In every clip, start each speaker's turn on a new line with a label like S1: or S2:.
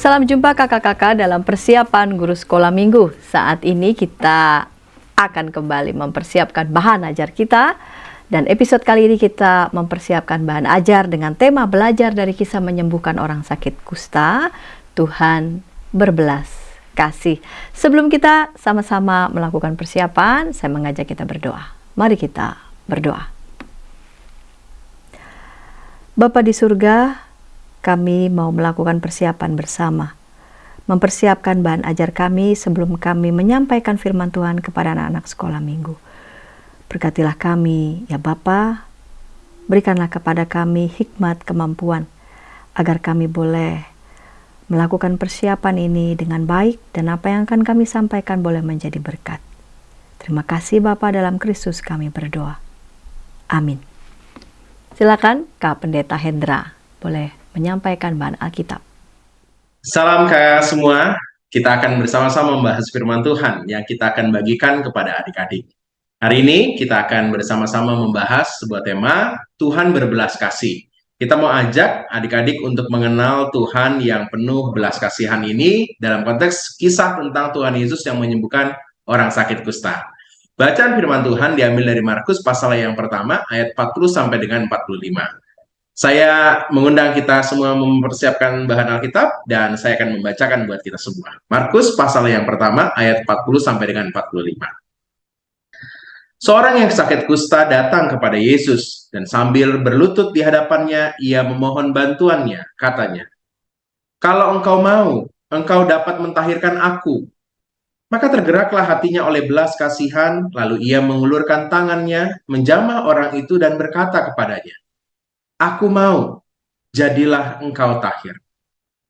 S1: Salam jumpa kakak-kakak dalam persiapan guru sekolah minggu. Saat ini kita akan kembali mempersiapkan bahan ajar kita. Dan episode kali ini kita mempersiapkan bahan ajar dengan tema belajar dari kisah menyembuhkan orang sakit kusta. Tuhan berbelas kasih. Sebelum kita sama-sama melakukan persiapan, saya mengajak kita berdoa. Mari kita berdoa. Bapa di surga, kami mau melakukan persiapan bersama. Mempersiapkan bahan ajar kami sebelum kami menyampaikan firman Tuhan kepada anak-anak sekolah minggu. Berkatilah kami, ya Bapa, berikanlah kepada kami hikmat kemampuan, agar kami boleh melakukan persiapan ini dengan baik dan apa yang akan kami sampaikan boleh menjadi berkat. Terima kasih Bapa, dalam Kristus kami berdoa. Amin. Silakan Kak Pendeta Hendra boleh menyampaikan bahan Alkitab.
S2: Salam kakak semua, kita akan bersama-sama membahas firman Tuhan yang kita akan bagikan kepada adik-adik. Hari ini kita akan bersama-sama membahas sebuah tema, Tuhan berbelas kasih. Kita mau ajak adik-adik untuk mengenal Tuhan yang penuh belas kasihan ini dalam konteks kisah tentang Tuhan Yesus yang menyembuhkan orang sakit kusta. Bacaan firman Tuhan diambil dari Markus pasal yang pertama ayat 40 sampai dengan 45. Saya mengundang kita semua mempersiapkan bahan Alkitab dan saya akan membacakan buat kita semua. Markus pasal yang pertama ayat 40 sampai dengan 45. Seorang yang sakit kusta datang kepada Yesus dan sambil berlutut di hadapannya ia memohon bantuannya, katanya, "Kalau engkau mau, engkau dapat mentahirkan aku." Maka tergeraklah hatinya oleh belas kasihan, lalu ia mengulurkan tangannya, menjamah orang itu dan berkata kepadanya, "Aku mau, jadilah engkau tahir."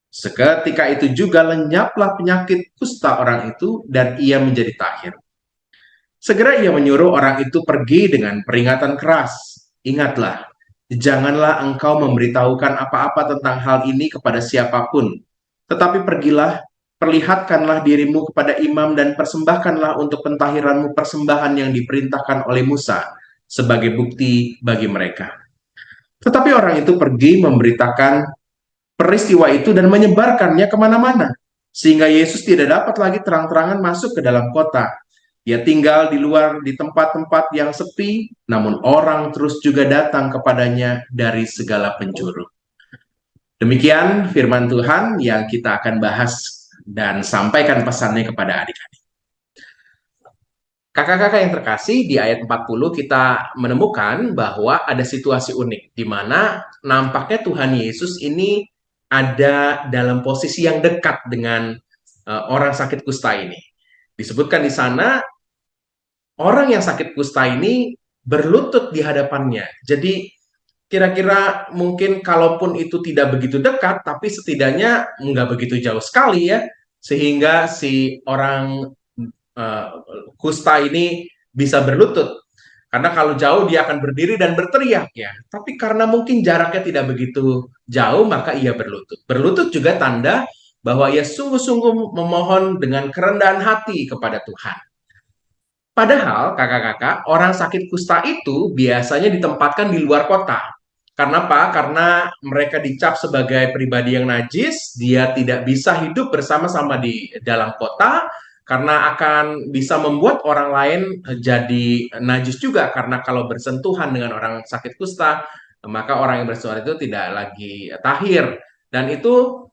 S2: Seketika itu juga lenyaplah penyakit kusta orang itu dan ia menjadi tahir. Segera ia menyuruh orang itu pergi dengan peringatan keras. Ingatlah, janganlah engkau memberitahukan apa-apa tentang hal ini kepada siapapun. Tetapi pergilah, perlihatkanlah dirimu kepada imam dan persembahkanlah untuk pentahiranmu persembahan yang diperintahkan oleh Musa sebagai bukti bagi mereka. Tetapi orang itu pergi memberitakan peristiwa itu dan menyebarkannya kemana-mana, sehingga Yesus tidak dapat lagi terang-terangan masuk ke dalam kota. Dia tinggal di luar di tempat-tempat yang sepi, namun orang terus juga datang kepadanya dari segala penjuru. Demikian firman Tuhan yang kita akan bahas dan sampaikan pesannya kepada adik-adik. Kakak-kakak yang terkasih, di ayat 40 kita menemukan bahwa ada situasi unik, di mana nampaknya Tuhan Yesus ini ada dalam posisi yang dekat dengan orang sakit kusta ini. Disebutkan di sana, orang yang sakit kusta ini berlutut di hadapannya. Jadi kira-kira mungkin kalaupun itu tidak begitu dekat, tapi setidaknya nggak begitu jauh sekali ya, sehingga si orang kusta ini bisa berlutut. Karena kalau jauh dia akan berdiri dan berteriak ya. Tapi karena mungkin jaraknya tidak begitu jauh, maka ia berlutut. Berlutut juga tanda bahwa ia sungguh-sungguh memohon dengan kerendahan hati kepada Tuhan. Padahal kakak-kakak, orang sakit kusta itu biasanya ditempatkan di luar kota. Karena apa? Karena mereka dicap sebagai pribadi yang najis, dia tidak bisa hidup bersama-sama di dalam kota, karena akan bisa membuat orang lain jadi najis juga. Karena kalau bersentuhan dengan orang sakit kusta, maka orang yang bersentuhan itu tidak lagi tahir. Dan itu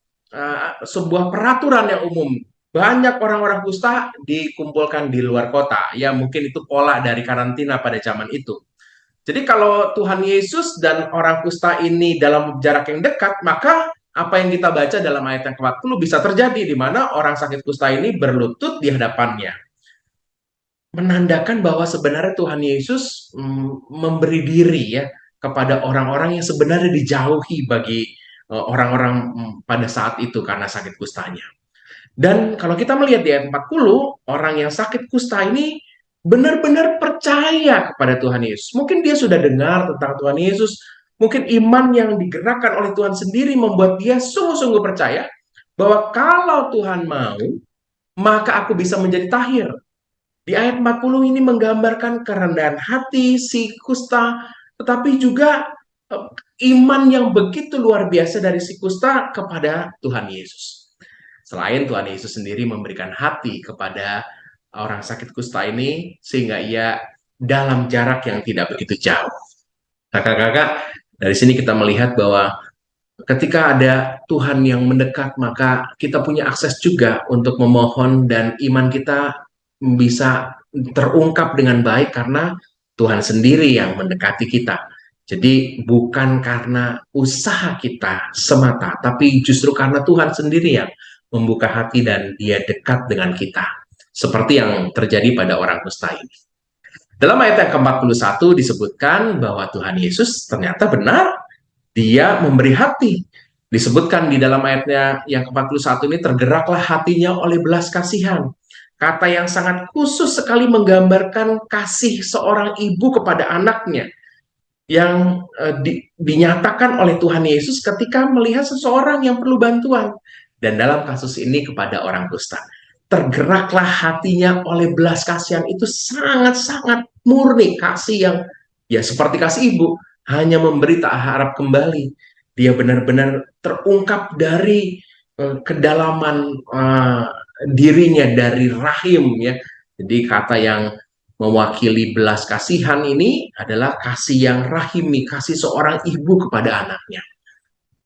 S2: sebuah peraturan yang umum. Banyak orang-orang kusta dikumpulkan di luar kota. Ya mungkin itu pola dari karantina pada zaman itu. Jadi kalau Tuhan Yesus dan orang kusta ini dalam jarak yang dekat, maka apa yang kita baca dalam ayat yang ke-40 bisa terjadi, di mana orang sakit kusta ini berlutut di hadapannya. Menandakan bahwa sebenarnya Tuhan Yesus memberi diri ya kepada orang-orang yang sebenarnya dijauhi bagi orang-orang pada saat itu karena sakit kustanya. Dan kalau kita melihat di ayat 40, orang yang sakit kusta ini benar-benar percaya kepada Tuhan Yesus. Mungkin dia sudah dengar tentang Tuhan Yesus, mungkin iman yang digerakkan oleh Tuhan sendiri membuat dia sungguh-sungguh percaya bahwa kalau Tuhan mau, maka aku bisa menjadi tahir. Di ayat 40 ini menggambarkan kerendahan hati si kusta, tetapi juga iman yang begitu luar biasa dari si kusta kepada Tuhan Yesus. Selain Tuhan Yesus sendiri memberikan hati kepada orang sakit kusta ini, sehingga ia dalam jarak yang tidak begitu jauh. Kakak-kakak, dari sini kita melihat bahwa ketika ada Tuhan yang mendekat, maka kita punya akses juga untuk memohon dan iman kita bisa terungkap dengan baik karena Tuhan sendiri yang mendekati kita. Jadi bukan karena usaha kita semata, tapi justru karena Tuhan sendiri yang membuka hati dan dia dekat dengan kita. Seperti yang terjadi pada orang kusta ini. Dalam ayat yang ke-41 disebutkan bahwa Tuhan Yesus ternyata benar, dia memberi hati. Disebutkan di dalam ayatnya yang ke-41 ini, tergeraklah hatinya oleh belas kasihan. Kata yang sangat khusus sekali menggambarkan kasih seorang ibu kepada anaknya yang dinyatakan oleh Tuhan Yesus ketika melihat seseorang yang perlu bantuan. Dan dalam kasus ini kepada orang kusta. Tergeraklah hatinya oleh belas kasihan, itu sangat-sangat murni kasih yang ya seperti kasih ibu, hanya memberi tak harap kembali. Dia benar-benar terungkap dari kedalaman dirinya, dari rahim ya. Jadi kata yang mewakili belas kasihan ini adalah kasih yang rahimi, kasih seorang ibu kepada anaknya.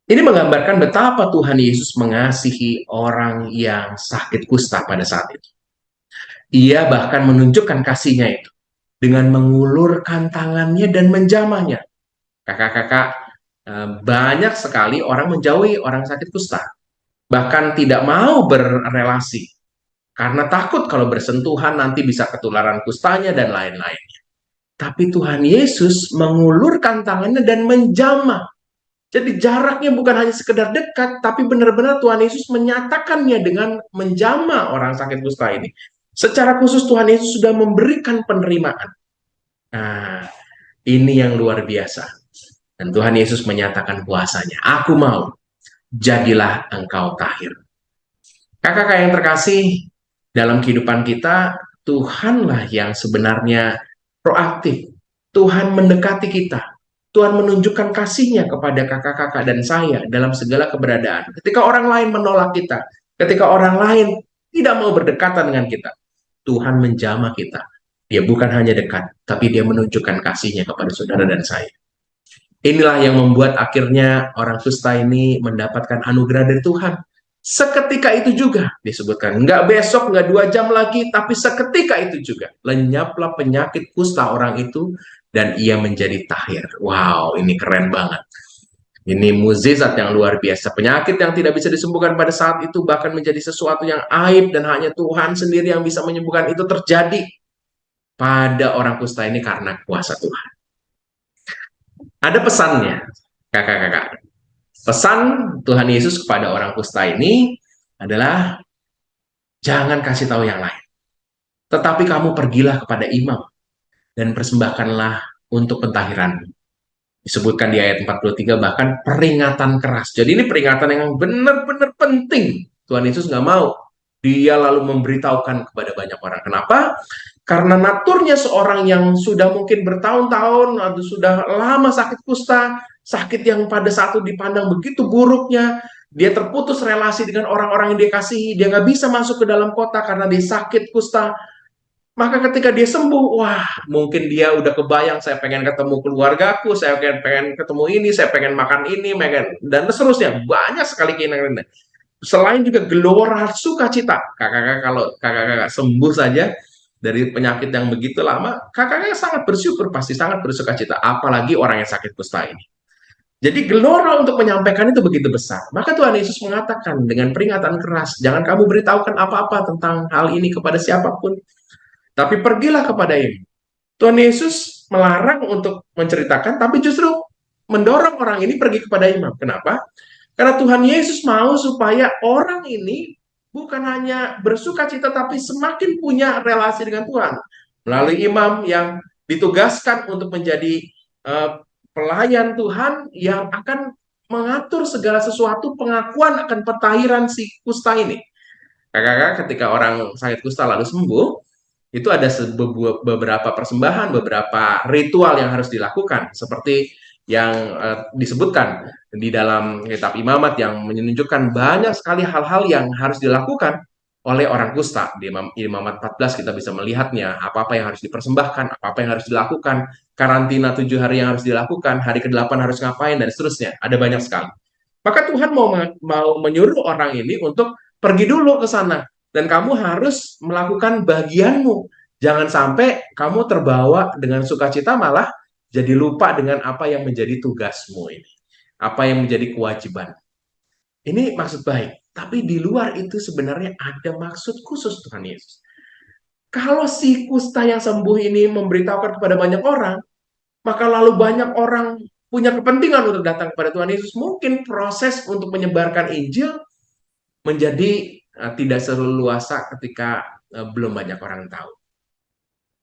S2: Ini menggambarkan betapa Tuhan Yesus mengasihi orang yang sakit kusta pada saat itu. Ia bahkan menunjukkan kasihnya itu dengan mengulurkan tangannya dan menjamahnya. Kakak-kakak, banyak sekali orang menjauhi orang sakit kusta. Bahkan tidak mau berrelasi. Karena takut kalau bersentuhan nanti bisa ketularan kustanya dan lain-lain. Tapi Tuhan Yesus mengulurkan tangannya dan menjamah. Jadi jaraknya bukan hanya sekedar dekat, tapi benar-benar Tuhan Yesus menyatakannya dengan menjamah orang sakit kusta ini. Secara khusus Tuhan Yesus sudah memberikan penerimaan. Nah, ini yang luar biasa. Dan Tuhan Yesus menyatakan kuasanya. Aku mau, jadilah engkau tahir. Kakak-kakak yang terkasih, dalam kehidupan kita, Tuhanlah yang sebenarnya proaktif. Tuhan mendekati kita. Tuhan menunjukkan kasih-Nya kepada kakak-kakak dan saya dalam segala keberadaan. Ketika orang lain menolak kita, ketika orang lain tidak mau berdekatan dengan kita, Tuhan menjamah kita. Dia bukan hanya dekat, tapi dia menunjukkan kasih-Nya kepada saudara dan saya. Inilah yang membuat akhirnya orang kusta ini mendapatkan anugerah dari Tuhan. Seketika itu juga disebutkan, nggak besok, nggak 2 jam lagi, tapi seketika itu juga lenyaplah penyakit kusta orang itu dan ia menjadi tahir. Wow, ini keren banget. Ini mukjizat yang luar biasa. Penyakit yang tidak bisa disembuhkan pada saat itu bahkan menjadi sesuatu yang aib dan hanya Tuhan sendiri yang bisa menyembuhkan, itu terjadi pada orang kusta ini karena kuasa Tuhan. Ada pesannya, kakak-kakak. Pesan Tuhan Yesus kepada orang kusta ini adalah jangan kasih tahu yang lain. Tetapi kamu pergilah kepada imam dan persembahkanlah untuk pentahiran. Disebutkan di ayat 43 bahkan peringatan keras. Jadi ini peringatan yang benar-benar penting. Tuhan Yesus nggak mau dia lalu memberitahukan kepada banyak orang. Kenapa? Karena naturnya seorang yang sudah mungkin bertahun-tahun atau sudah lama sakit kusta, sakit yang pada saat itu dipandang begitu buruknya, dia terputus relasi dengan orang-orang yang dia kasihi, dia nggak bisa masuk ke dalam kota karena dia sakit kusta. Maka ketika dia sembuh, wah mungkin dia udah kebayang, saya pengen ketemu keluargaku, saya pengen ketemu ini, saya pengen makan ini, dan seterusnya. Banyak sekali keinginan. Selain juga gelora sukacita. Kakak-kakak kalau kakak-kakak sembuh saja dari penyakit yang begitu lama, kakak-kakak sangat bersyukur, pasti sangat bersukacita. Apalagi orang yang sakit kusta ini. Jadi gelora untuk menyampaikan itu begitu besar. Maka Tuhan Yesus mengatakan dengan peringatan keras, jangan kamu beritahukan apa-apa tentang hal ini kepada siapapun. Tapi pergilah kepada imam. Tuhan Yesus melarang untuk menceritakan, tapi justru mendorong orang ini pergi kepada imam. Kenapa? Karena Tuhan Yesus mau supaya orang ini bukan hanya bersukacita, tapi semakin punya relasi dengan Tuhan. Melalui imam yang ditugaskan untuk menjadi pelayan Tuhan yang akan mengatur segala sesuatu, pengakuan akan pentahiran si kusta ini. Kakak-kakak, ketika orang sakit kusta lalu sembuh, itu ada beberapa persembahan, beberapa ritual yang harus dilakukan. Seperti yang disebutkan di dalam kitab Imamat yang menunjukkan banyak sekali hal-hal yang harus dilakukan oleh orang kusta. Di Imamat 14 kita bisa melihatnya, apa-apa yang harus dipersembahkan, apa-apa yang harus dilakukan, karantina 7 hari yang harus dilakukan, hari ke-8 harus ngapain, dan seterusnya. Ada banyak sekali. Maka Tuhan mau menyuruh orang ini untuk pergi dulu ke sana, dan kamu harus melakukan bagianmu. Jangan sampai kamu terbawa dengan sukacita malah jadi lupa dengan apa yang menjadi tugasmu ini. Apa yang menjadi kewajiban. Ini maksud baik. Tapi di luar itu sebenarnya ada maksud khusus Tuhan Yesus. Kalau si kusta yang sembuh ini memberitahukan kepada banyak orang, maka lalu banyak orang punya kepentingan untuk datang kepada Tuhan Yesus. Mungkin proses untuk menyebarkan Injil menjadi tidak seleluasa ketika belum banyak orang tahu.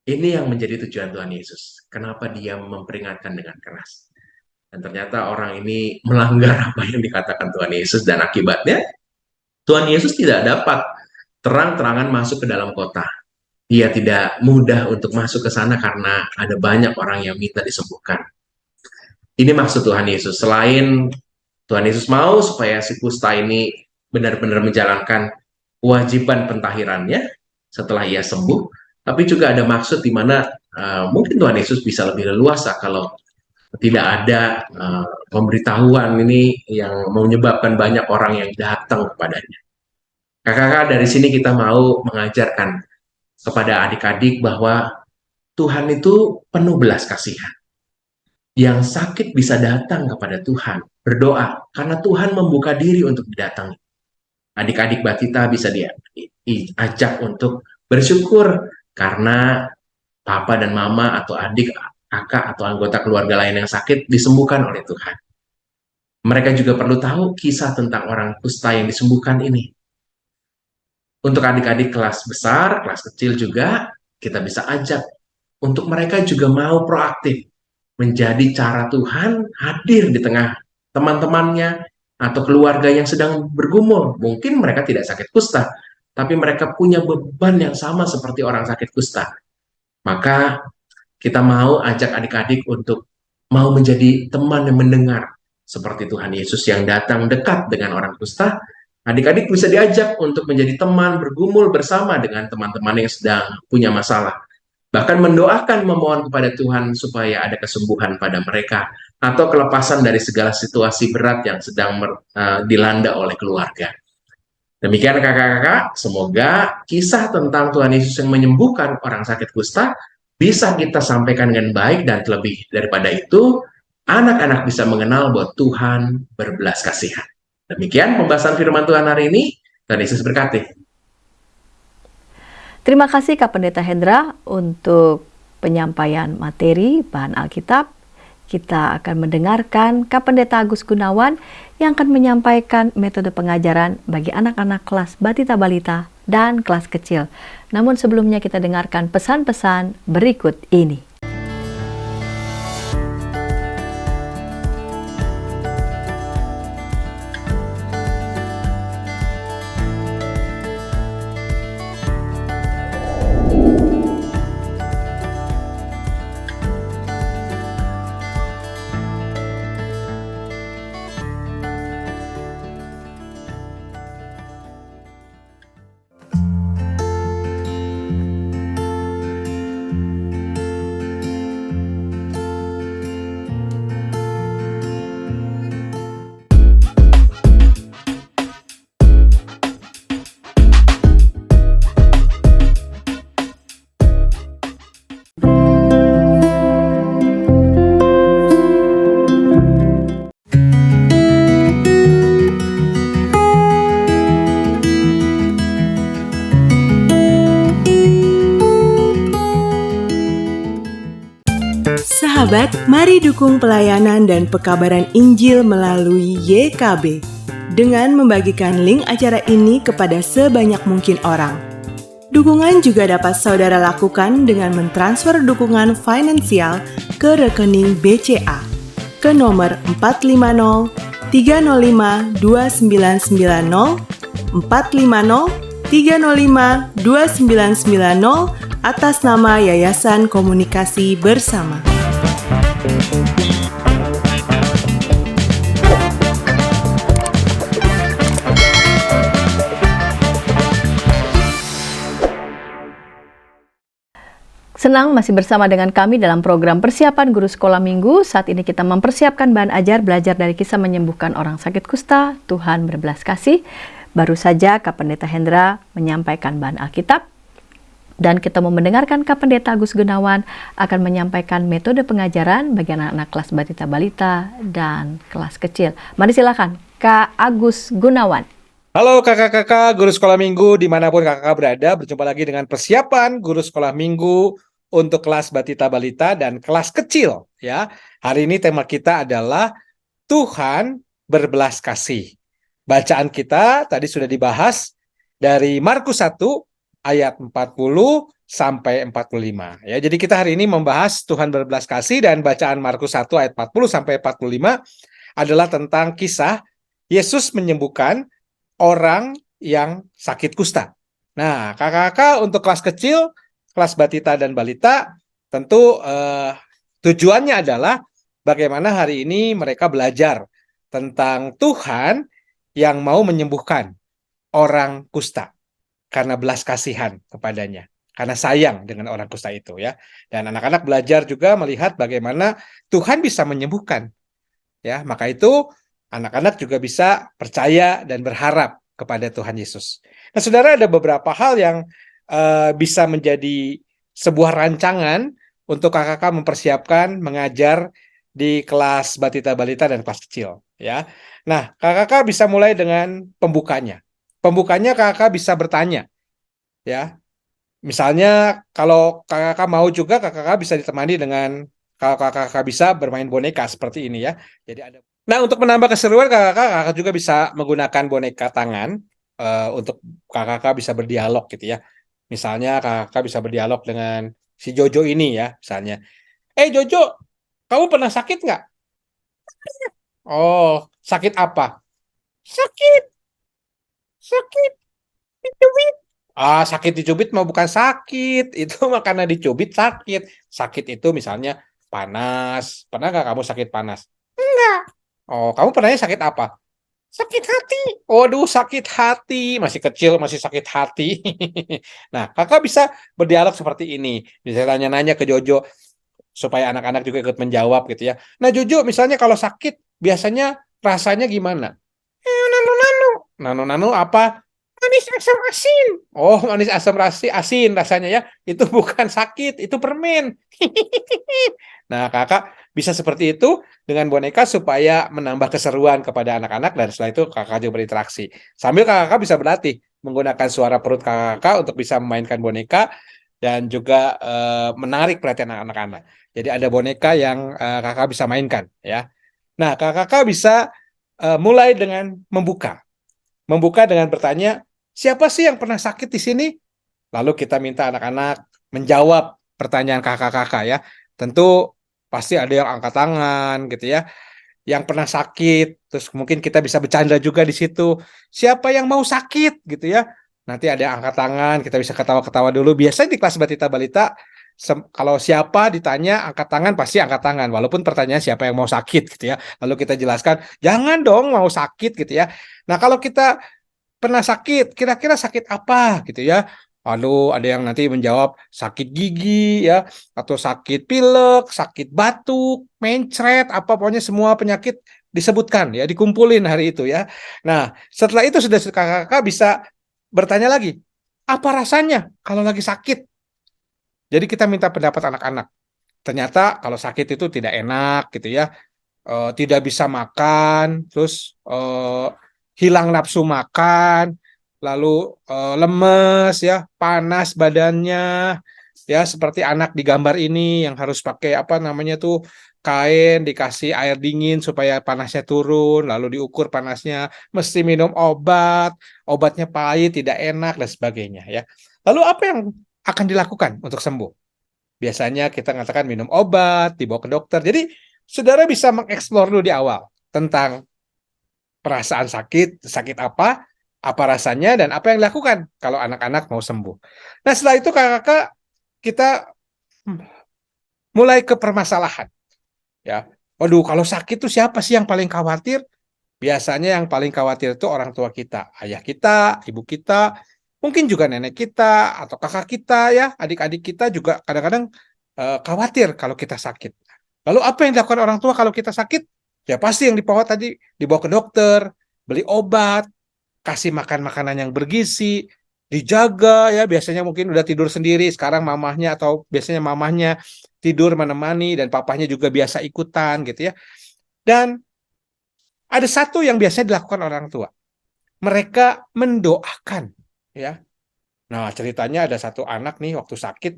S2: Ini yang menjadi tujuan Tuhan Yesus. Kenapa dia memperingatkan dengan keras. Dan ternyata orang ini melanggar apa yang dikatakan Tuhan Yesus, dan akibatnya Tuhan Yesus tidak dapat terang-terangan masuk ke dalam kota. Dia tidak mudah untuk masuk ke sana karena ada banyak orang yang minta disembuhkan. Ini maksud Tuhan Yesus. Selain Tuhan Yesus mau supaya si kusta ini benar-benar menjalankan kewajiban pentahirannya setelah ia sembuh, tapi juga ada maksud di mana mungkin Tuhan Yesus bisa lebih leluasa kalau tidak ada pemberitahuan ini yang menyebabkan banyak orang yang datang kepadanya. Kakak-kakak, dari sini kita mau mengajarkan kepada adik-adik bahwa Tuhan itu penuh belas kasihan. Yang sakit bisa datang kepada Tuhan, berdoa, karena Tuhan membuka diri untuk didatangi. Adik-adik Batita bisa diajak untuk bersyukur karena papa dan mama atau adik, kakak, atau anggota keluarga lain yang sakit disembuhkan oleh Tuhan. Mereka juga perlu tahu kisah tentang orang kusta yang disembuhkan ini. Untuk adik-adik kelas besar, kelas kecil juga, kita bisa ajak untuk mereka juga mau proaktif menjadi cara Tuhan hadir di tengah teman-temannya atau keluarga yang sedang bergumul. Mungkin mereka tidak sakit kusta, tapi mereka punya beban yang sama seperti orang sakit kusta. Maka kita mau ajak adik-adik untuk mau menjadi teman yang mendengar seperti Tuhan Yesus yang datang dekat dengan orang kusta. Adik-adik bisa diajak untuk menjadi teman bergumul bersama dengan teman-teman yang sedang punya masalah. Bahkan mendoakan, memohon kepada Tuhan supaya ada kesembuhan pada mereka atau kelepasan dari segala situasi berat yang sedang dilanda oleh keluarga. Demikian kakak-kakak, semoga kisah tentang Tuhan Yesus yang menyembuhkan orang sakit kusta bisa kita sampaikan dengan baik, dan terlebih daripada itu, anak-anak bisa mengenal bahwa Tuhan berbelas kasihan. Demikian pembahasan firman Tuhan hari ini. Tuhan Yesus berkati.
S1: Terima kasih Kak Pendeta Hendra untuk penyampaian materi bahan Alkitab. Kita akan mendengarkan Kak Pendeta Agus Gunawan yang akan menyampaikan metode pengajaran bagi anak-anak kelas Batita Balita dan kelas kecil. Namun sebelumnya kita dengarkan pesan-pesan berikut ini.
S3: Sahabat, mari dukung pelayanan dan pekabaran Injil melalui YKB dengan membagikan link acara ini kepada sebanyak mungkin orang. Dukungan juga dapat saudara lakukan dengan mentransfer dukungan finansial ke rekening BCA ke nomor 450 305 2990 450 305 2990 atas nama Yayasan Komunikasi Bersama.
S1: Senang masih bersama dengan kami dalam program Persiapan Guru Sekolah Minggu. Saat ini kita mempersiapkan bahan ajar belajar dari kisah menyembuhkan orang sakit kusta, Tuhan berbelas kasih. Baru saja Kak Pendeta Hendra menyampaikan bahan Alkitab. Dan kita mau mendengarkan Kak Pendeta Agus Gunawan akan menyampaikan metode pengajaran bagi anak-anak kelas balita-balita dan kelas kecil. Mari silakan Kak Agus Gunawan.
S4: Halo kakak-kakak guru sekolah minggu dimanapun kakak berada, berjumpa lagi dengan persiapan guru sekolah minggu untuk kelas batita-balita dan kelas kecil ya. Hari ini tema kita adalah Tuhan berbelas kasih. Bacaan kita tadi sudah dibahas dari Markus 1 ayat 40 sampai 45 ya. Jadi kita hari ini membahas Tuhan berbelas kasih, dan bacaan Markus 1 ayat 40 sampai 45 adalah tentang kisah Yesus menyembuhkan orang yang sakit kusta. Nah, kakak-kakak untuk kelas kecil, kelas batita dan balita, tentu tujuannya adalah bagaimana hari ini mereka belajar tentang Tuhan yang mau menyembuhkan orang kusta karena belas kasihan kepadanya, karena sayang dengan orang kusta itu ya. Dan anak-anak belajar juga melihat bagaimana Tuhan bisa menyembuhkan. Ya, maka itu anak-anak juga bisa percaya dan berharap kepada Tuhan Yesus. Nah, saudara, ada beberapa hal yang bisa menjadi sebuah rancangan untuk kakak-kakak mempersiapkan mengajar di kelas batita-balita dan kelas kecil. Ya, nah kakak-kakak bisa mulai dengan pembukanya. Pembukanya kakak-kakak bisa bertanya. Ya, misalnya kalau kakak-kakak mau juga, kakak-kakak bisa ditemani dengan, kalau kakak-kakak bisa bermain boneka seperti ini ya. Jadi ada. Nah, untuk menambah keseruan, kakak-kakak juga bisa menggunakan boneka tangan untuk kakak-kakak bisa berdialog gitu ya. Misalnya kakak-kakak bisa berdialog dengan si Jojo ini ya, misalnya. Jojo, kamu pernah sakit nggak? Oh, sakit apa? Sakit, sakit dicubit. Sakit dicubit mah bukan sakit. Itu mah karena dicubit sakit. Sakit itu misalnya panas. Pernah nggak kamu sakit panas? Enggak. Oh, kamu pernahnya sakit apa? Sakit hati. Waduh, sakit hati. Masih kecil, masih sakit hati. Nah, kakak bisa berdialog seperti ini. Bisa tanya-nanya ke Jojo, supaya anak-anak juga ikut menjawab gitu ya. Nah, Jojo, misalnya kalau sakit, biasanya rasanya gimana? Nano-nano. Nano-nano apa? Manis asam asin. Oh, manis asam asin rasanya ya. Itu bukan sakit, itu permen. Nah, kakak bisa seperti itu dengan boneka supaya menambah keseruan kepada anak-anak, dan setelah itu kakak juga berinteraksi. Sambil kakak bisa berlatih menggunakan suara perut kakak untuk bisa memainkan boneka dan juga menarik perhatian anak-anak. Jadi ada boneka yang kakak bisa mainkan ya. Nah, kakak bisa mulai dengan membuka. Membuka dengan bertanya, siapa sih yang pernah sakit di sini? Lalu kita minta anak-anak menjawab pertanyaan kakak-kakak ya. Tentu pasti ada yang angkat tangan gitu ya, yang pernah sakit. Terus mungkin kita bisa bercanda juga di situ. Siapa yang mau sakit gitu ya? Nanti ada yang angkat tangan, kita bisa ketawa-ketawa dulu. Biasanya di kelas batita-balita, kalau siapa ditanya angkat tangan, pasti angkat tangan. Walaupun pertanyaan siapa yang mau sakit gitu ya. Lalu kita jelaskan, jangan dong mau sakit gitu ya. Nah, kalau kita pernah sakit, kira-kira sakit apa gitu ya. Lalu ada yang nanti menjawab sakit gigi ya, atau sakit pilek, sakit batuk, mencret, apa pokoknya semua penyakit disebutkan ya, dikumpulin hari itu ya. Nah, setelah itu sudah kakak-kakak bisa bertanya lagi, apa rasanya kalau lagi sakit? Jadi kita minta pendapat anak-anak. Ternyata kalau sakit itu tidak enak gitu ya, tidak bisa makan, terus hilang nafsu makan, lalu lemes ya, panas badannya, ya seperti anak di gambar ini yang harus pakai apa namanya tuh, kain dikasih air dingin supaya panasnya turun, lalu diukur panasnya, mesti minum obat, obatnya pahit, tidak enak dan sebagainya ya. Lalu apa yang akan dilakukan untuk sembuh? Biasanya kita mengatakan minum obat, dibawa ke dokter. Jadi saudara bisa mengeksplor dulu di awal tentang perasaan sakit, sakit apa rasanya, dan apa yang dilakukan kalau anak-anak mau sembuh. Nah, setelah itu kakak-kakak kita mulai ke permasalahan. Ya, waduh, kalau sakit tuh siapa sih yang paling khawatir? Biasanya yang paling khawatir itu orang tua kita, ayah kita, ibu kita, Mungkin juga nenek kita atau kakak kita ya, adik-adik kita juga kadang-kadang khawatir kalau kita sakit. Lalu apa yang dilakukan orang tua kalau kita sakit? Ya pasti yang dibawa ke dokter, beli obat, kasih makan makanan yang bergizi, dijaga ya, biasanya mungkin udah tidur sendiri, sekarang mamahnya atau biasanya mamahnya tidur menemani dan papahnya juga biasa ikutan gitu ya. Dan ada satu yang biasanya dilakukan orang tua. Mereka mendoakan ya. Nah, ceritanya ada satu anak nih waktu sakit,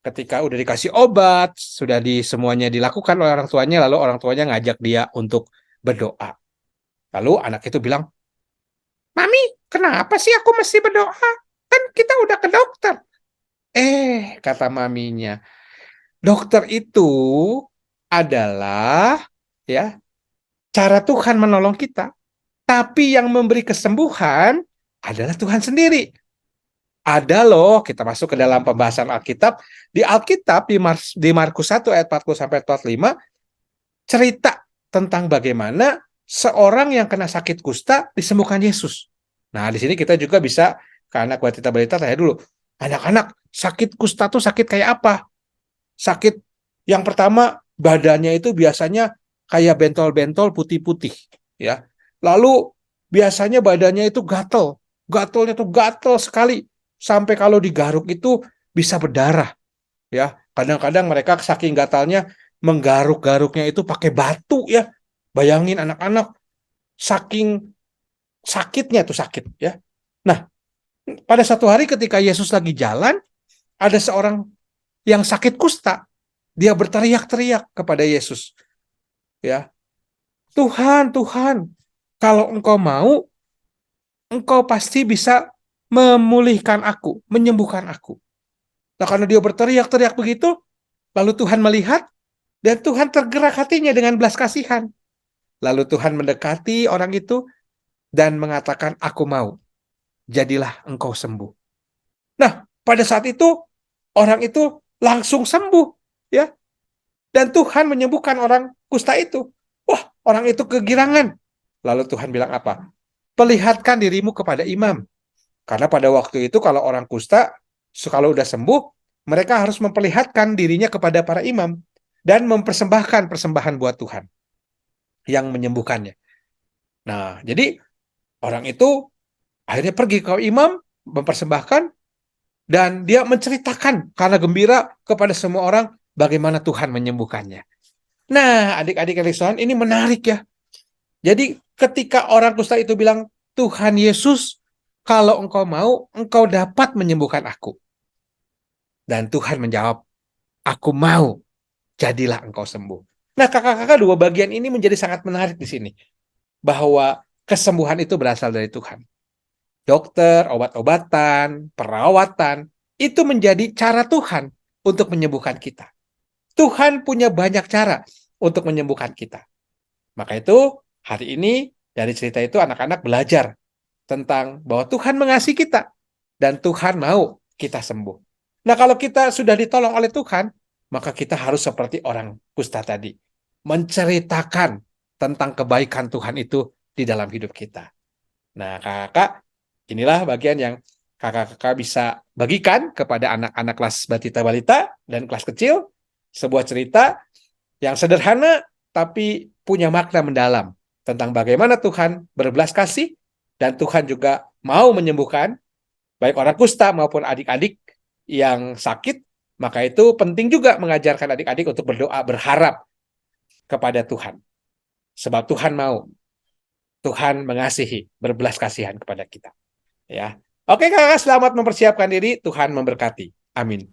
S4: ketika udah dikasih obat, sudah semuanya dilakukan oleh orang tuanya, lalu orang tuanya ngajak dia untuk berdoa. Lalu anak itu bilang, "Mami, kenapa sih aku mesti berdoa? Kan kita udah ke dokter." Kata maminya, dokter itu adalah ya cara Tuhan menolong kita, tapi yang memberi kesembuhan adalah Tuhan sendiri. Ada loh, kita masuk ke dalam pembahasan Alkitab. Di Alkitab, di Markus 1 ayat 40 sampai 45, cerita tentang bagaimana seorang yang kena sakit kusta disembuhkan Yesus. Nah, di sini kita juga bisa ke anak wanita balita tanya dulu, anak-anak, sakit kusta tuh sakit kayak apa? Sakit yang pertama, badannya itu biasanya kayak bentol-bentol putih-putih, ya. Lalu biasanya badannya itu gatel, gatelnya tuh gatel sekali, sampai kalau digaruk itu bisa berdarah, ya. Kadang-kadang mereka saking gatalnya menggaruk-garuknya itu pakai batu, ya. Bayangin anak-anak, saking sakitnya tuh sakit, ya. Nah, pada satu hari ketika Yesus lagi jalan, ada seorang yang sakit kusta. Dia berteriak-teriak kepada Yesus, ya. Tuhan, Tuhan, kalau engkau mau, engkau pasti bisa memulihkan aku, menyembuhkan aku. Nah, karena dia berteriak-teriak begitu, lalu Tuhan melihat, dan Tuhan tergerak hatinya dengan belas kasihan. Lalu Tuhan mendekati orang itu, dan mengatakan, aku mau, jadilah engkau sembuh. Nah, pada saat itu, orang itu langsung sembuh, ya. Dan Tuhan menyembuhkan orang kusta itu. Wah, orang itu kegirangan. Lalu Tuhan bilang apa? Perlihatkan dirimu kepada imam. Karena pada waktu itu kalau orang kusta, kalau udah sembuh, mereka harus memperlihatkan dirinya kepada para imam dan mempersembahkan persembahan buat Tuhan yang menyembuhkannya. Nah, jadi orang itu akhirnya pergi ke imam, mempersembahkan, dan dia menceritakan karena gembira kepada semua orang bagaimana Tuhan menyembuhkannya. Nah, adik-adik Kristen, ini menarik ya. Jadi ketika orang kusta itu bilang, Tuhan Yesus, kalau engkau mau, engkau dapat menyembuhkan aku. Dan Tuhan menjawab, aku mau, jadilah engkau sembuh. Nah, kakak-kakak, dua bagian ini menjadi sangat menarik di sini. Bahwa kesembuhan itu berasal dari Tuhan. Dokter, obat-obatan, perawatan, itu menjadi cara Tuhan untuk menyembuhkan kita. Tuhan punya banyak cara untuk menyembuhkan kita. Maka itu, hari ini, dari cerita itu anak-anak belajar tentang bahwa Tuhan mengasihi kita. Dan Tuhan mau kita sembuh. Nah, kalau kita sudah ditolong oleh Tuhan, maka kita harus seperti orang kusta tadi. Menceritakan tentang kebaikan Tuhan itu di dalam hidup kita. Nah, kakak, inilah bagian yang kakak-kakak bisa bagikan kepada anak-anak kelas batita balita dan kelas kecil. Sebuah cerita yang sederhana, tapi punya makna mendalam tentang bagaimana Tuhan berbelas kasih, dan Tuhan juga mau menyembuhkan, baik orang kusta maupun adik-adik yang sakit. Maka itu penting juga mengajarkan adik-adik untuk berdoa, berharap kepada Tuhan. Sebab Tuhan mau, Tuhan mengasihi, berbelas kasihan kepada kita. Ya, oke kakak, selamat mempersiapkan diri. Tuhan memberkati. Amin.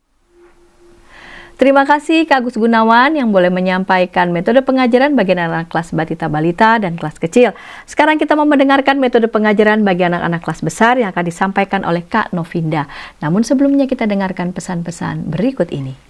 S1: Terima kasih Kak Agus Gunawan yang boleh menyampaikan metode pengajaran bagi anak-anak kelas batita balita dan kelas kecil. Sekarang kita mau mendengarkan metode pengajaran bagi anak-anak kelas besar yang akan disampaikan oleh Kak Novinda. Namun sebelumnya kita dengarkan pesan-pesan berikut ini.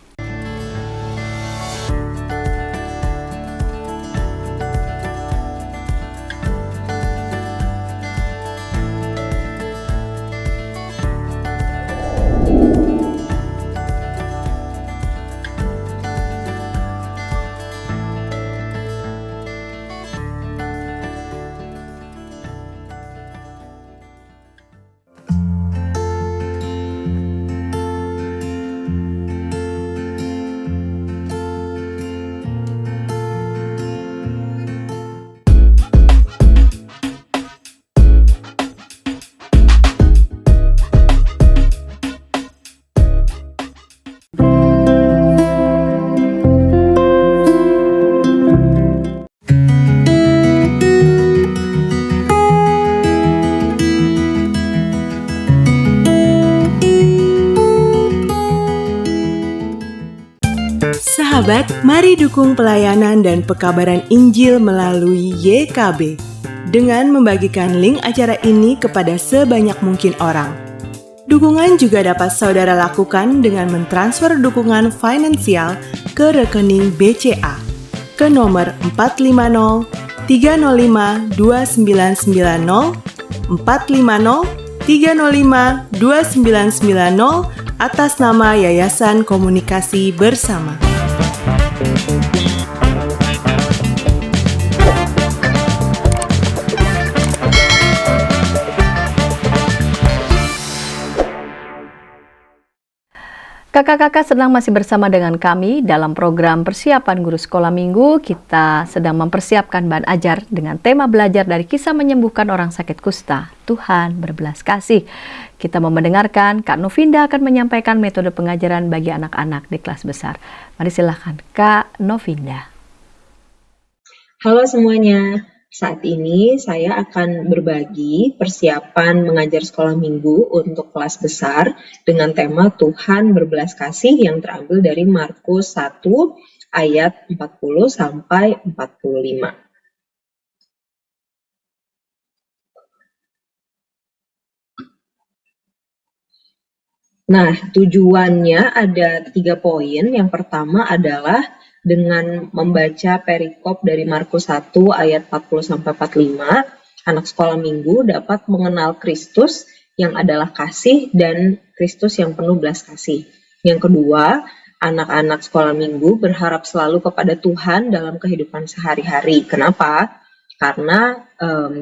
S3: Sahabat, mari dukung pelayanan dan pekabaran Injil melalui YKB dengan membagikan link acara ini kepada sebanyak mungkin orang. Dukungan juga dapat saudara lakukan dengan mentransfer dukungan finansial ke rekening BCA ke nomor 450 305 2990 450 305 2990 atas nama Yayasan Komunikasi Bersama.
S1: Kakak-kakak sedang masih bersama dengan kami dalam program persiapan guru sekolah minggu. Kita sedang mempersiapkan bahan ajar dengan tema belajar dari kisah menyembuhkan orang sakit kusta. Tuhan berbelas kasih. Kita mau mendengarkan Kak Novinda akan menyampaikan metode pengajaran bagi anak-anak di kelas besar. Mari silakan Kak Novinda.
S5: Halo semuanya. Saat ini saya akan berbagi persiapan mengajar sekolah minggu untuk kelas besar dengan tema Tuhan berbelas kasih yang terambil dari Markus 1 ayat 40 sampai 45. Nah, tujuannya ada 3 poin. Yang pertama adalah dengan membaca perikop dari Markus 1 ayat 40-45, anak sekolah minggu dapat mengenal Kristus yang adalah kasih dan Kristus yang penuh belas kasih. Yang kedua, anak-anak sekolah minggu berharap selalu kepada Tuhan dalam kehidupan sehari-hari. Kenapa? Karena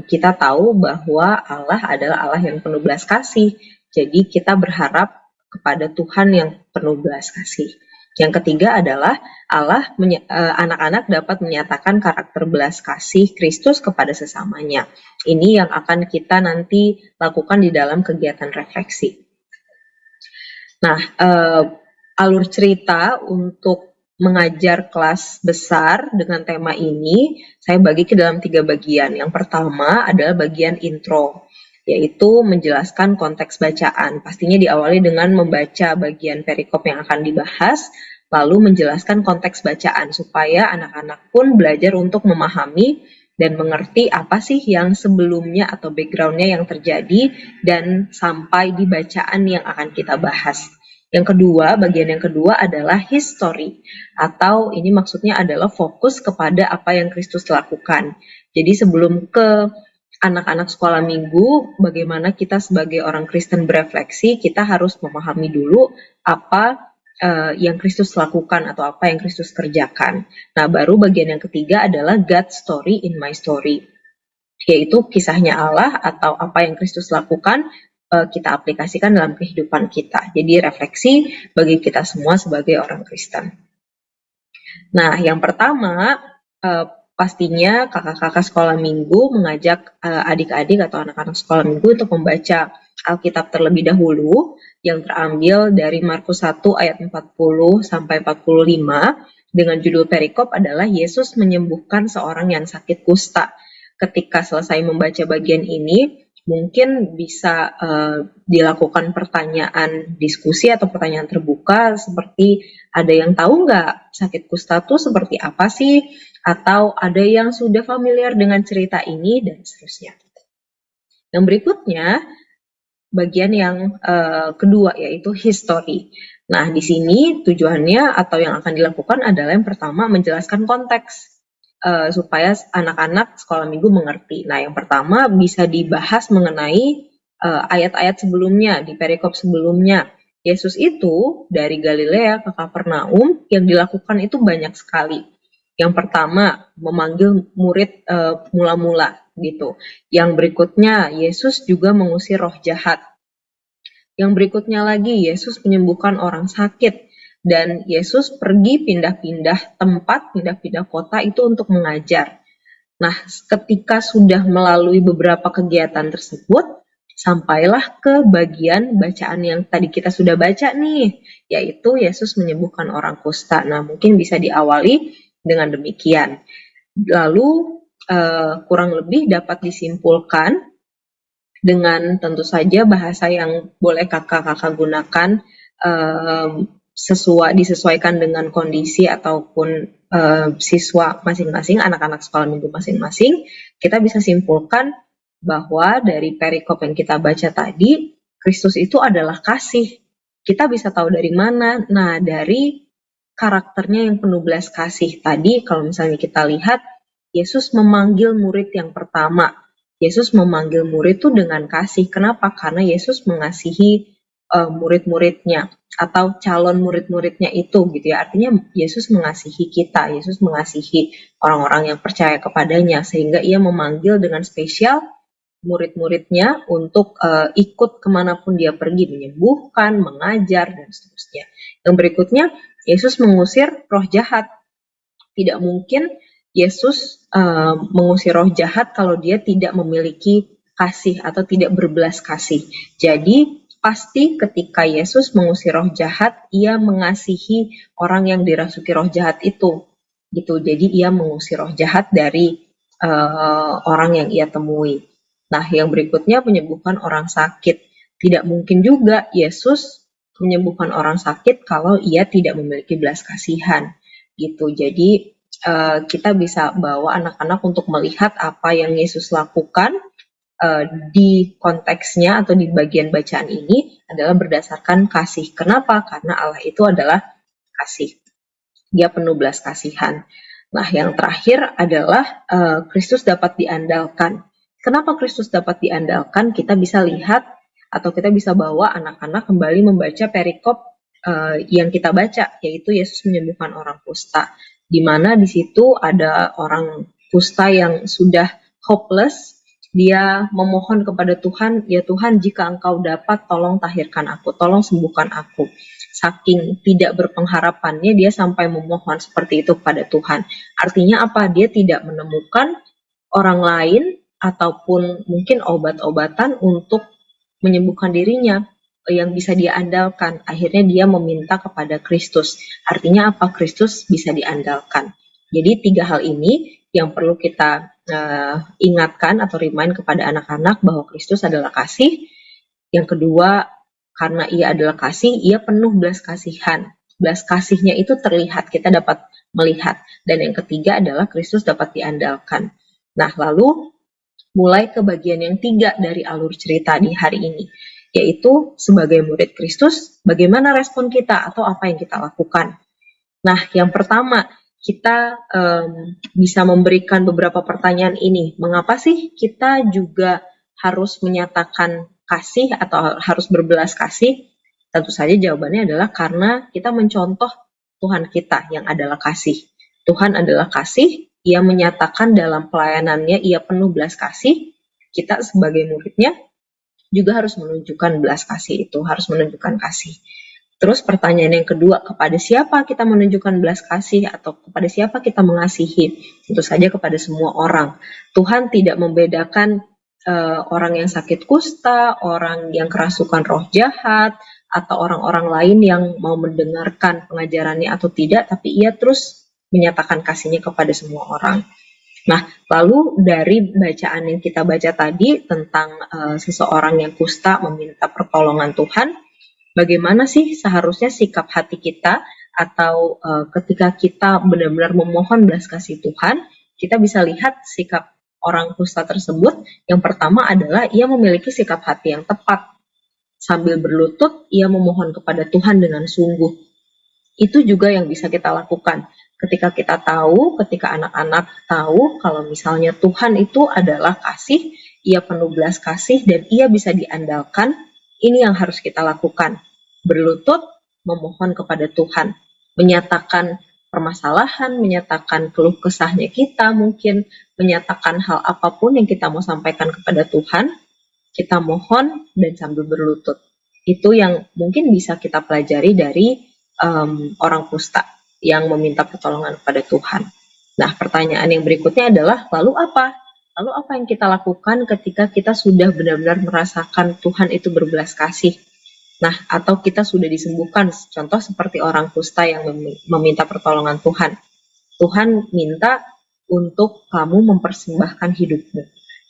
S5: kita tahu bahwa Allah adalah Allah yang penuh belas kasih. Jadi kita berharap kepada Tuhan yang penuh belas kasih. Yang ketiga adalah anak-anak dapat menyatakan karakter belas kasih Kristus kepada sesamanya. Ini yang akan kita nanti lakukan di dalam kegiatan refleksi. Nah, alur cerita untuk mengajar kelas besar dengan tema ini saya bagi ke dalam 3 bagian. Yang pertama adalah bagian intro, yaitu menjelaskan konteks bacaan. Pastinya diawali dengan membaca bagian perikop yang akan dibahas, lalu menjelaskan konteks bacaan supaya anak-anak pun belajar untuk memahami dan mengerti apa sih yang sebelumnya atau background-nya yang terjadi dan sampai di bacaan yang akan kita bahas. Yang kedua, bagian yang kedua adalah history, atau ini maksudnya adalah fokus kepada apa yang Kristus lakukan. Jadi sebelum ke anak-anak sekolah minggu, bagaimana kita sebagai orang Kristen berefleksi, kita harus memahami dulu apa yang Kristus lakukan atau apa yang Kristus kerjakan. Nah, baru bagian yang ketiga adalah God's story in my story, yaitu kisahnya Allah atau apa yang Kristus lakukan kita aplikasikan dalam kehidupan kita. Jadi refleksi bagi kita semua sebagai orang Kristen. Nah, yang pertama pastinya kakak-kakak sekolah minggu mengajak adik-adik atau anak-anak sekolah minggu untuk membaca Alkitab terlebih dahulu yang terambil dari Markus 1 ayat 40 sampai 45 dengan judul perikop adalah Yesus menyembuhkan seorang yang sakit kusta. Ketika selesai membaca bagian ini, mungkin bisa dilakukan pertanyaan diskusi atau pertanyaan terbuka seperti ada yang tahu nggak sakit kusta itu seperti apa sih? Atau ada yang sudah familiar dengan cerita ini dan seterusnya. Yang berikutnya, bagian yang kedua yaitu history. Nah, di sini tujuannya atau yang akan dilakukan adalah yang pertama menjelaskan konteks supaya anak-anak sekolah minggu mengerti. Nah, yang pertama bisa dibahas mengenai ayat-ayat sebelumnya, di perikop sebelumnya. Yesus itu dari Galilea ke Kapernaum yang dilakukan itu banyak sekali. Yang pertama, memanggil murid mula-mula gitu. Yang berikutnya, Yesus juga mengusir roh jahat. Yang berikutnya lagi, Yesus menyembuhkan orang sakit. Dan Yesus pergi pindah-pindah tempat, pindah-pindah kota itu untuk mengajar. Nah, ketika sudah melalui beberapa kegiatan tersebut, sampailah ke bagian bacaan yang tadi kita sudah baca nih, yaitu Yesus menyembuhkan orang kusta. Nah, mungkin bisa diawali dengan demikian. Lalu kurang lebih dapat disimpulkan dengan tentu saja bahasa yang boleh kakak-kakak gunakan disesuaikan dengan kondisi ataupun siswa masing-masing, anak-anak sekolah minggu masing-masing, kita bisa simpulkan bahwa dari perikop yang kita baca tadi, Kristus itu adalah kasih. Kita bisa tahu dari mana? Nah, dari karakternya yang penuh belas kasih. Tadi kalau misalnya kita lihat, Yesus memanggil murid yang pertama. Yesus memanggil murid itu dengan kasih. Kenapa? Karena Yesus mengasihi murid-muridnya atau calon murid-muridnya itu gitu ya. Artinya Yesus mengasihi kita, Yesus mengasihi orang-orang yang percaya kepadanya, sehingga ia memanggil dengan spesial murid-muridnya untuk ikut kemanapun dia pergi, menyembuhkan, mengajar, dan seterusnya. Yang berikutnya, Yesus mengusir roh jahat. Tidak mungkin Yesus mengusir roh jahat kalau dia tidak memiliki kasih atau tidak berbelas kasih. Jadi pasti ketika Yesus mengusir roh jahat, ia mengasihi orang yang dirasuki roh jahat itu. Gitu. Jadi ia mengusir roh jahat dari orang yang ia temui. Nah, yang berikutnya menyembuhkan orang sakit. Tidak mungkin juga Yesus menyembuhkan orang sakit kalau ia tidak memiliki belas kasihan. Gitu. Jadi kita bisa bawa anak-anak untuk melihat apa yang Yesus lakukan di konteksnya atau di bagian bacaan ini adalah berdasarkan kasih. Kenapa? Karena Allah itu adalah kasih. Dia penuh belas kasihan. Nah, yang terakhir adalah Kristus dapat diandalkan. Kenapa Kristus dapat diandalkan? Kita bisa lihat atau kita bisa bawa anak-anak kembali membaca perikop yang kita baca, yaitu Yesus menyembuhkan orang kusta. Di mana di situ ada orang kusta yang sudah hopeless. Dia memohon kepada Tuhan, ya Tuhan, jika Engkau dapat, tolong tahirkan aku, tolong sembuhkan aku. Saking tidak berpengharapannya, dia sampai memohon seperti itu kepada Tuhan. Artinya apa? Dia tidak menemukan orang lain ataupun mungkin obat-obatan untuk menyembuhkan dirinya yang bisa dia andalkan. Akhirnya dia meminta kepada Kristus. Artinya apa? Kristus bisa diandalkan. Jadi 3 hal ini yang perlu kita ingatkan atau remind kepada anak-anak bahwa Kristus adalah kasih. Yang kedua, karena ia adalah kasih, ia penuh belas kasihan. Belas kasihnya itu terlihat, kita dapat melihat. Dan yang ketiga adalah Kristus dapat diandalkan. Nah, lalu mulai ke bagian yang 3 dari alur cerita di hari ini, yaitu sebagai murid Kristus, bagaimana respon kita atau apa yang kita lakukan. Nah, yang pertama, kita bisa memberikan beberapa pertanyaan ini. Mengapa sih kita juga harus menyatakan kasih atau harus berbelas kasih? Tentu saja jawabannya adalah karena kita mencontoh Tuhan kita yang adalah kasih. Tuhan adalah kasih, ia menyatakan dalam pelayanannya ia penuh belas kasih. Kita sebagai muridnya juga harus menunjukkan belas kasih itu, harus menunjukkan kasih. Terus pertanyaan yang kedua, kepada siapa kita menunjukkan belas kasih atau kepada siapa kita mengasihi? Tentu saja kepada semua orang. Tuhan tidak membedakan orang yang sakit kusta, orang yang kerasukan roh jahat, atau orang-orang lain yang mau mendengarkan pengajarannya atau tidak, tapi ia terus menyatakan kasihnya kepada semua orang. Nah, lalu dari bacaan yang kita baca tadi tentang seseorang yang kusta meminta pertolongan Tuhan, bagaimana sih seharusnya sikap hati kita atau ketika kita benar-benar memohon belas kasih Tuhan, kita bisa lihat sikap orang kusta tersebut. Yang pertama adalah ia memiliki sikap hati yang tepat. Sambil berlutut, ia memohon kepada Tuhan dengan sungguh. Itu juga yang bisa kita lakukan. Ketika kita tahu, ketika anak-anak tahu kalau misalnya Tuhan itu adalah kasih, ia penuh belas kasih dan ia bisa diandalkan, ini yang harus kita lakukan. Berlutut, memohon kepada Tuhan, menyatakan permasalahan, menyatakan keluh kesahnya kita, mungkin menyatakan hal apapun yang kita mau sampaikan kepada Tuhan, kita mohon dan sambil berlutut. Itu yang mungkin bisa kita pelajari dari orang kusta yang meminta pertolongan kepada Tuhan. Nah, pertanyaan yang berikutnya adalah, lalu apa? Lalu apa yang kita lakukan ketika kita sudah benar-benar merasakan Tuhan itu berbelas kasih? Nah, atau kita sudah disembuhkan, contoh seperti orang kusta yang meminta pertolongan Tuhan. Tuhan minta untuk kamu mempersembahkan hidupmu.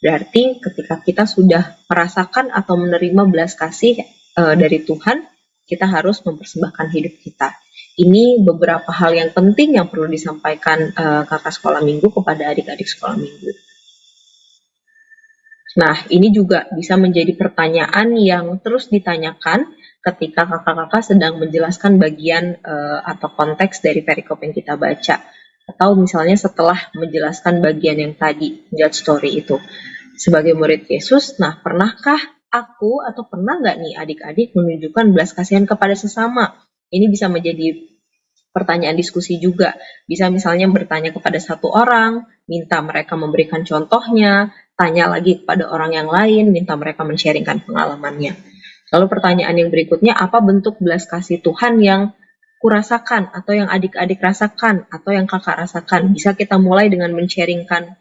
S5: Berarti ketika kita sudah merasakan atau menerima belas kasih dari Tuhan, kita harus mempersembahkan hidup kita. Ini beberapa hal yang penting yang perlu disampaikan kakak sekolah minggu kepada adik-adik sekolah minggu. Nah, ini juga bisa menjadi pertanyaan yang terus ditanyakan ketika kakak-kakak sedang menjelaskan bagian atau konteks dari perikop yang kita baca. Atau misalnya setelah menjelaskan bagian yang tadi, judge story itu. Sebagai murid Yesus, nah pernahkah aku atau pernah nggak nih adik-adik menunjukkan belas kasihan kepada sesama? Ini bisa menjadi pertanyaan diskusi juga. Bisa misalnya bertanya kepada satu orang, minta mereka memberikan contohnya, tanya lagi kepada orang yang lain, minta mereka men-sharingkan pengalamannya. Lalu pertanyaan yang berikutnya, apa bentuk belas kasih Tuhan yang kurasakan, atau yang adik-adik rasakan, atau yang kakak rasakan? Bisa kita mulai dengan men-sharingkan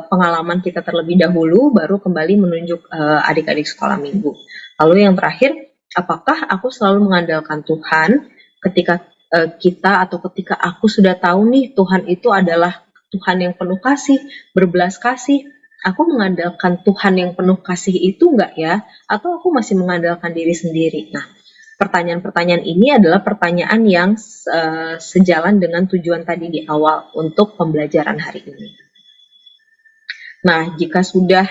S5: pengalaman kita terlebih dahulu, baru kembali menunjuk adik-adik sekolah minggu. Lalu yang terakhir, apakah aku selalu mengandalkan Tuhan ketika kita atau ketika aku sudah tahu nih Tuhan itu adalah Tuhan yang penuh kasih, berbelas kasih, aku mengandalkan Tuhan yang penuh kasih itu enggak ya? Atau aku masih mengandalkan diri sendiri? Nah, pertanyaan-pertanyaan ini adalah pertanyaan yang sejalan dengan tujuan tadi di awal untuk pembelajaran hari ini. Nah, jika sudah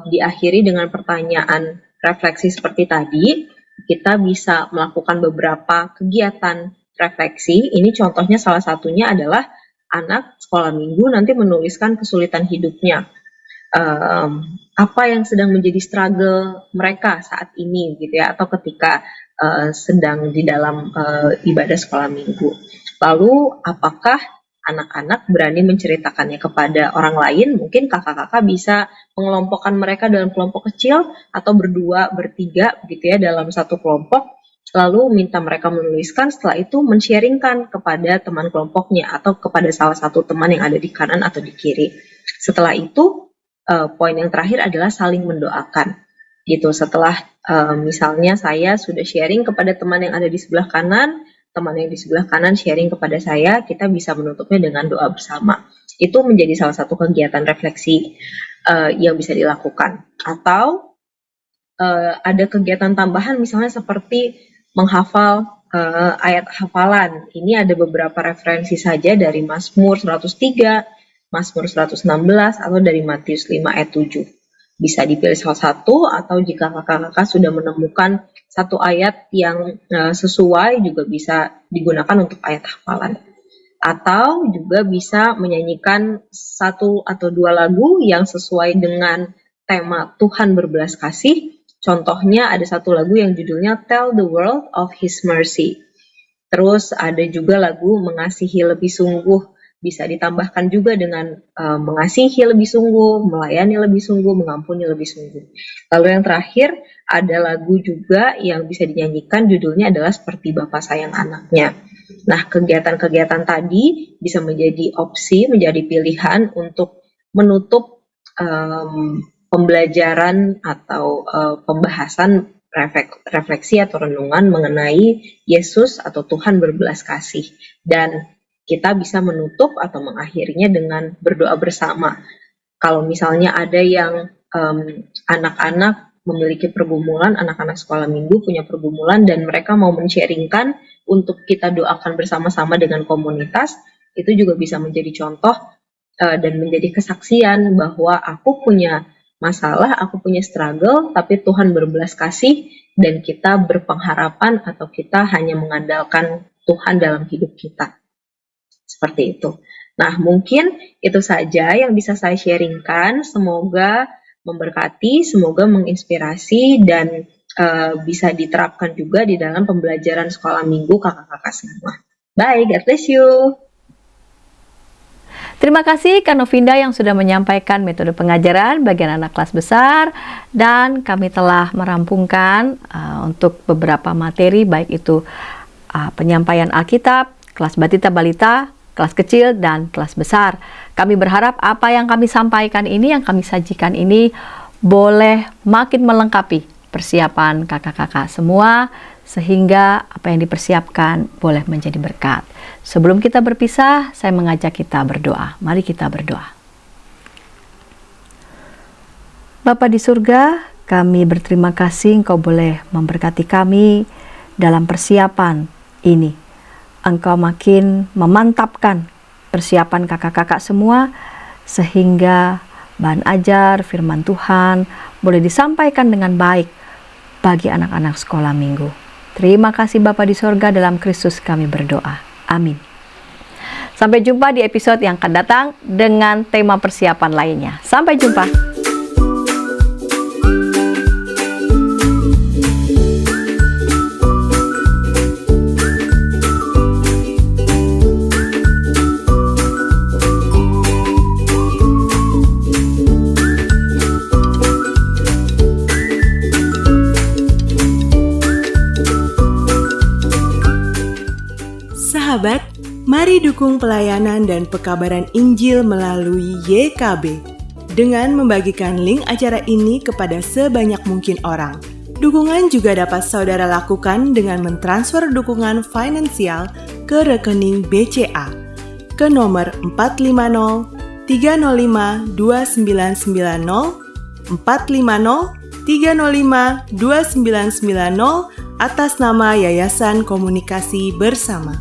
S5: diakhiri dengan pertanyaan refleksi seperti tadi, kita bisa melakukan beberapa kegiatan refleksi. Ini contohnya salah satunya adalah anak sekolah minggu nanti menuliskan kesulitan hidupnya. Apa yang sedang menjadi struggle mereka saat ini gitu ya, atau ketika sedang di dalam ibadah sekolah minggu. Lalu apakah anak-anak berani menceritakannya kepada orang lain? Mungkin kakak-kakak bisa mengelompokkan mereka dalam kelompok kecil atau berdua, bertiga gitu ya dalam satu kelompok, lalu minta mereka menuliskan, setelah itu men-sharingkan kepada teman kelompoknya atau kepada salah satu teman yang ada di kanan atau di kiri. Setelah itu poin yang terakhir adalah saling mendoakan gitu. Setelah misalnya saya sudah sharing kepada teman yang ada di sebelah kanan, teman yang di sebelah kanan sharing kepada saya, kita bisa menutupnya dengan doa bersama. Itu menjadi salah satu kegiatan refleksi yang bisa dilakukan. Atau ada kegiatan tambahan misalnya seperti menghafal ayat hafalan. Ini ada beberapa referensi saja dari Mazmur 103, Mazmur 116, atau dari Matius 5 ayat 7. Bisa dipilih salah satu, atau jika kakak-kakak sudah menemukan satu ayat yang sesuai juga bisa digunakan untuk ayat hafalan. Atau juga bisa menyanyikan satu atau dua lagu yang sesuai dengan tema Tuhan berbelas kasih. Contohnya ada satu lagu yang judulnya Tell the World of His Mercy. Terus ada juga lagu Mengasihi Lebih Sungguh. Bisa ditambahkan juga dengan mengasihi lebih sungguh, melayani lebih sungguh, mengampuni lebih sungguh. Lalu yang terakhir ada lagu juga yang bisa dinyanyikan, judulnya adalah Seperti Bapa Sayang Anaknya. Nah, kegiatan-kegiatan tadi bisa menjadi opsi, menjadi pilihan untuk menutup pembelajaran atau pembahasan refleksi atau renungan mengenai Yesus atau Tuhan berbelas kasih. Dan kita bisa menutup atau mengakhirinya dengan berdoa bersama. Kalau misalnya ada yang anak-anak memiliki pergumulan, anak-anak sekolah minggu punya pergumulan dan mereka mau men-sharingkan untuk kita doakan bersama-sama dengan komunitas, itu juga bisa menjadi contoh dan menjadi kesaksian bahwa aku punya masalah, aku punya struggle, tapi Tuhan berbelas kasih dan kita berpengharapan atau kita hanya mengandalkan Tuhan dalam hidup kita. Seperti itu. Nah, mungkin itu saja yang bisa saya sharingkan. Semoga memberkati, semoga menginspirasi, dan bisa diterapkan juga di dalam pembelajaran sekolah minggu kakak-kakak semua. Bye, God bless you.
S1: Terima kasih Kak Novinda yang sudah menyampaikan metode pengajaran bagian anak kelas besar, dan kami telah merampungkan untuk beberapa materi, baik itu penyampaian Alkitab, kelas batita balita, kelas kecil, dan kelas besar. Kami berharap apa yang kami sampaikan ini, yang kami sajikan ini, boleh makin melengkapi persiapan kakak-kakak semua, sehingga apa yang dipersiapkan boleh menjadi berkat. Sebelum kita berpisah, saya mengajak kita berdoa. Mari kita berdoa. Bapa di surga, kami berterima kasih Engkau boleh memberkati kami dalam persiapan ini Engkau makin memantapkan persiapan kakak-kakak semua, sehingga bahan ajar firman Tuhan boleh disampaikan dengan baik bagi anak-anak sekolah minggu. Terima kasih Bapa di sorga, dalam Kristus kami berdoa. Amin. Sampai jumpa di episode yang akan datang dengan tema persiapan lainnya. Sampai jumpa.
S3: Sahabat, mari dukung pelayanan dan pekabaran Injil melalui YKB dengan membagikan link acara ini kepada sebanyak mungkin orang. Dukungan juga dapat saudara lakukan dengan mentransfer dukungan finansial ke rekening BCA ke nomor 450 305 2990 450 305 2990 atas nama Yayasan Komunikasi Bersama.